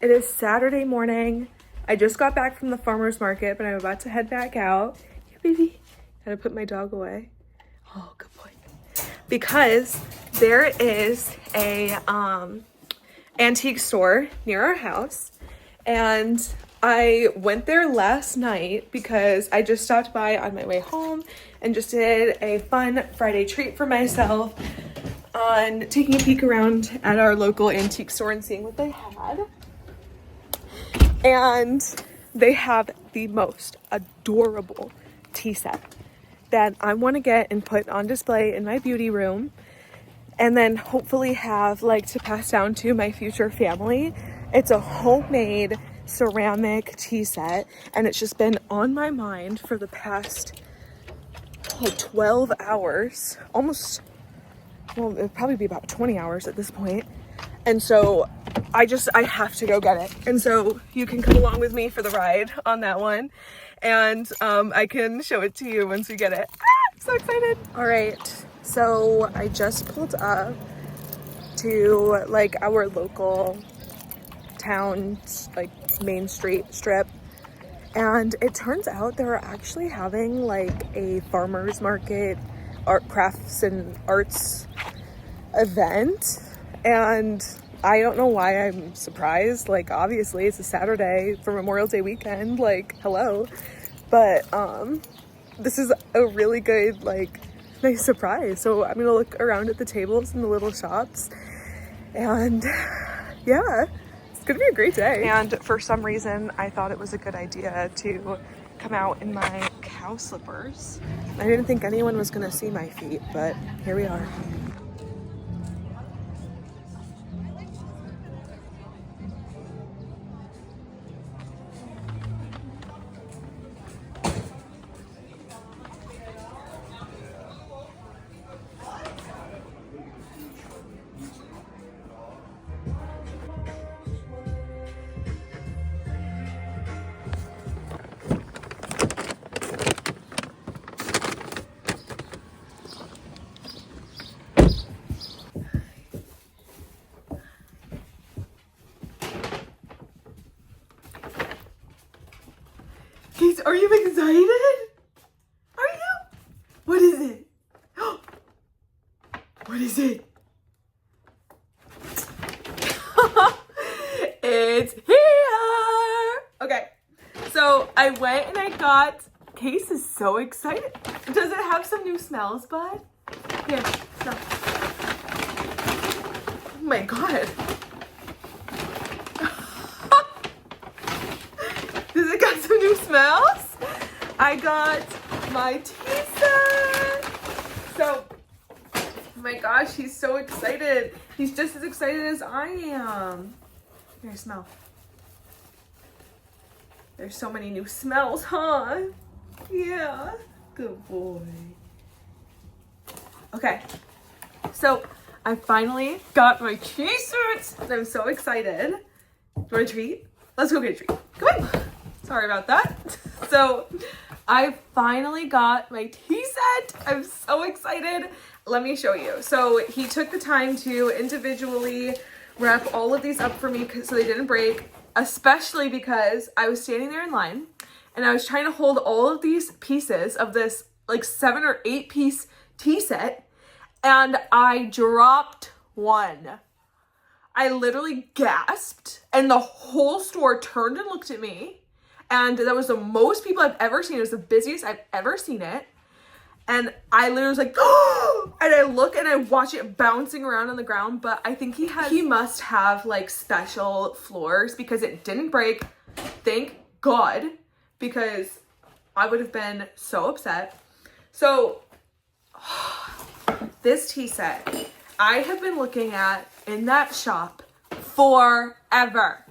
It is Saturday morning. I just got back from the farmer's market, but I'm about to head back out. Here, baby. Gotta put my dog away. Oh, good boy. Because there is a antique store near our house, and I went there last night because I just stopped by on my way home and just did a fun Friday treat for myself on taking a peek around at our local antique store and seeing what they had. And they have the most adorable tea set that I want to get and put on display in my beauty room, and then hopefully have like to pass down to my future family. It's a homemade ceramic tea set, and it's just been on my mind for the past like 12 hours, almost, well, it'd probably be about 20 hours at this point. And so I have to go get it. And so you can come along with me for the ride on that one. And I can show it to you once we get it. I'm so excited. All right, so I just pulled up to like our local town, like main street strip. And it turns out they're actually having like a farmer's market, art, crafts and arts event. And I don't know why I'm surprised. Like, obviously it's a Saturday for Memorial Day weekend, like, hello. But this is a really good, like, nice surprise. So I'm gonna look around at the tables in the little shops, and yeah, it's gonna be a great day. And for some reason I thought it was a good idea to come out in my cow slippers. I didn't think anyone was gonna see my feet, but here we are. Keith, are you excited? Are you? What is it? What is it? It's here! Okay, so I went and I got, Case is so excited. Does it have some new smells, bud? Here, smell. Oh my God. Does it got some new smells? I got my tea set. So, oh my gosh, he's so excited. He's just as excited as I am. Here, smell. There's so many new smells, huh? Yeah, good boy. Okay, so I finally got my tea sets and I'm so excited. Do you want a treat? Let's go get a treat. Come on. Sorry about that. So I finally got my tea set. I'm so excited. Let me show you. So he took the time to individually wrap all of these up for me so they didn't break, especially because I was standing there in line and I was trying to hold all of these pieces of this like 7 or 8 piece tea set, and I dropped one. I literally gasped and the whole store turned and looked at me. And that was the most people I've ever seen. It was the busiest I've ever seen it. And I literally was like, oh! And I look and I watch it bouncing around on the ground. But I think he must have like special floors because it didn't break. Thank God, because I would have been so upset. So this tea set I have been looking at in that shop forever.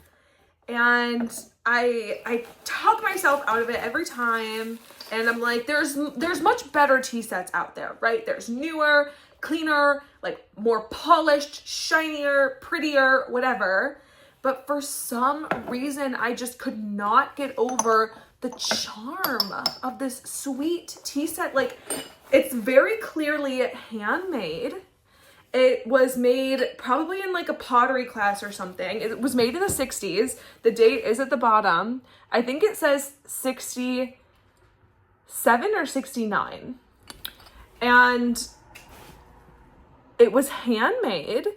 And I talk myself out of it every time, and I'm like, there's much better tea sets out there, right? There's newer, cleaner, like more polished, shinier, prettier, whatever. But for some reason, I just could not get over the charm of this sweet tea set. Like, it's very clearly handmade. It was made probably in like a pottery class or something. It was made in the 60s. The date is at the bottom. I think it says 67 or 69. And it was handmade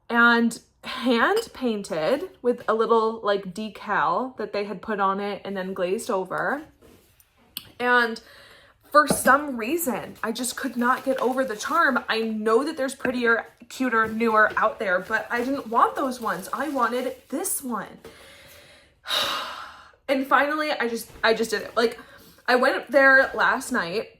and hand painted with a little like decal that they had put on it and then glazed over. And for some reason, I just could not get over the charm. I know that there's prettier, cuter, newer out there, but I didn't want those ones. I wanted this one. And finally, I just did it. Like, I went there last night,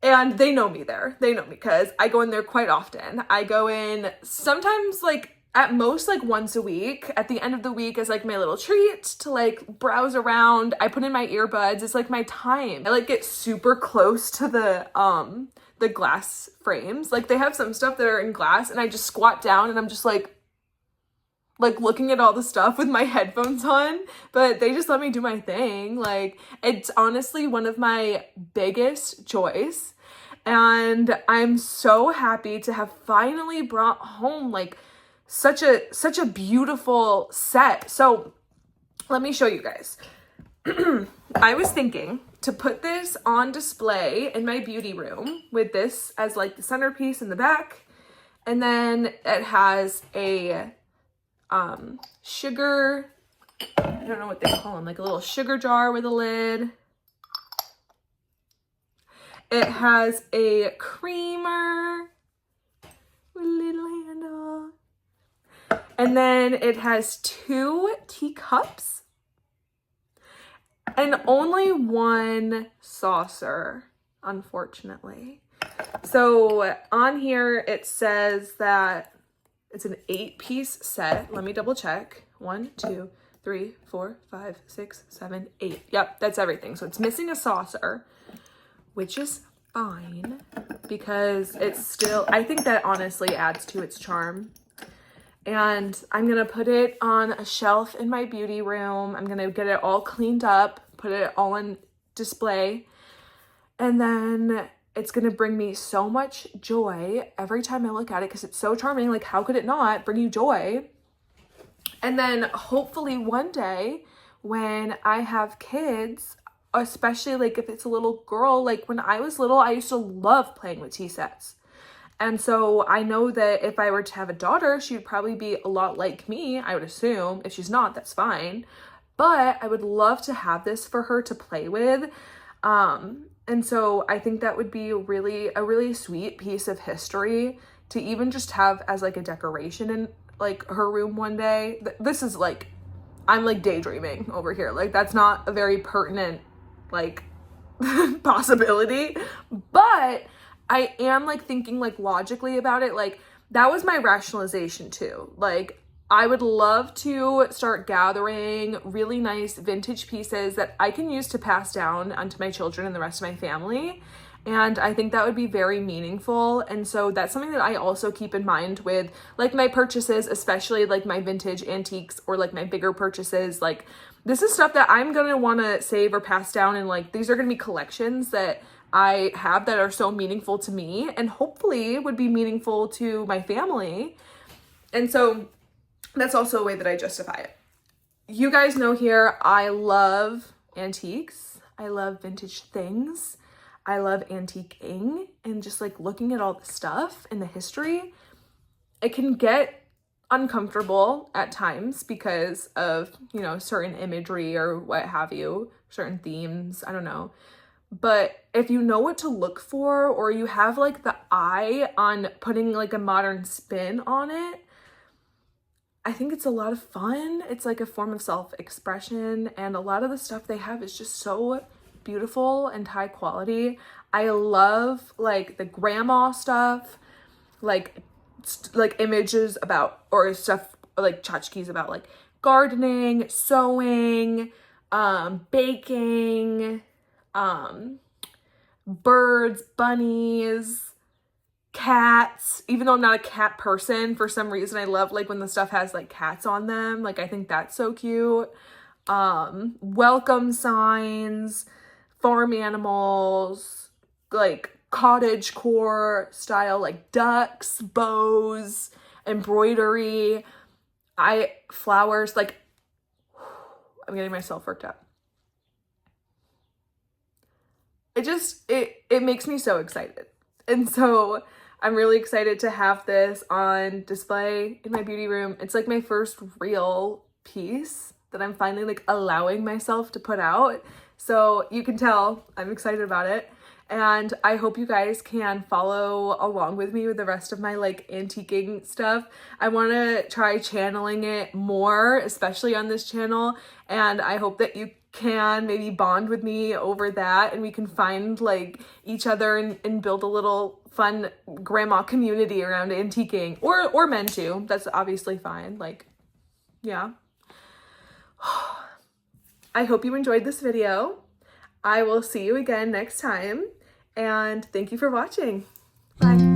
and they know me there. They know me because I go in there quite often. I go in sometimes like at most like once a week. At the end of the week is like my little treat to like browse around. I put in my earbuds. It's like my time. I like get super close to the glass frames. Like they have some stuff that are in glass and I just squat down and I'm just like looking at all the stuff with my headphones on, but they just let me do my thing. Like, it's honestly one of my biggest joys. And I'm so happy to have finally brought home like such a beautiful set. So let me show you guys. I was thinking to put this on display in my beauty room with this as like the centerpiece in the back. And then it has a sugar, I don't know what they call them, like a little sugar jar with a lid. It has a creamer with a little handle. And then it has 2 teacups and only 1 saucer, unfortunately. So on here it says that it's an 8-piece set. Let me double check. 1, 2, 3, 4, 5, 6, 7, 8. Yep, that's everything. So it's missing a saucer, which is fine because it's still, I think that honestly adds to its charm. And I'm gonna put it on a shelf in my beauty room. I'm gonna get it all cleaned up, put it all on display, and then it's gonna bring me so much joy every time I look at it because it's so charming. Like, how could it not bring you joy? And then hopefully one day when I have kids, especially like if it's a little girl, like when I was little, I used to love playing with tea sets. And so I know that if I were to have a daughter, she'd probably be a lot like me, I would assume. If she's not, that's fine. But I would love to have this for her to play with. And so I think that would be a really sweet piece of history to even just have as like a decoration in like her room one day. This is like, I'm like daydreaming over here. Like that's not a very pertinent like possibility, but I am like thinking like logically about it. Like that was my rationalization too. Like I would love to start gathering really nice vintage pieces that I can use to pass down onto my children and the rest of my family. And I think that would be very meaningful. And so that's something that I also keep in mind with like my purchases, especially like my vintage antiques or like my bigger purchases. Like this is stuff that I'm going to want to save or pass down. And like, these are going to be collections that I have that are so meaningful to me and hopefully would be meaningful to my family. And so that's also a way that I justify it. You guys know here, I love antiques. I love vintage things. I love antiquing and just like looking at all the stuff and the history. It can get uncomfortable at times because of, you know, certain imagery or what have you, certain themes, I don't know. But if you know what to look for or you have like the eye on putting like a modern spin on it, I think it's a lot of fun. It's like a form of self-expression, and a lot of the stuff they have is just so beautiful and high quality. I love like the grandma stuff, like images about or stuff like tchotchkes about like gardening, sewing, baking, birds, bunnies, cats. Even though I'm not a cat person, for some reason I love like when the stuff has like cats on them. Like I think that's so cute. Welcome signs, farm animals, like cottage core style, like ducks, bows, embroidery, flowers, like, I'm getting myself worked up. It makes me so excited. And so I'm really excited to have this on display in my beauty room. It's like my first real piece that I'm finally like allowing myself to put out. So you can tell I'm excited about it. And I hope you guys can follow along with me with the rest of my like antiquing stuff. I want to try channeling it more, especially on this channel. And I hope that you can maybe bond with me over that and we can find like each other and build a little fun grandma community around antiquing, or men too. That's obviously fine. Like, yeah. I hope you enjoyed this video. I will see you again next time, and thank you for watching. Bye.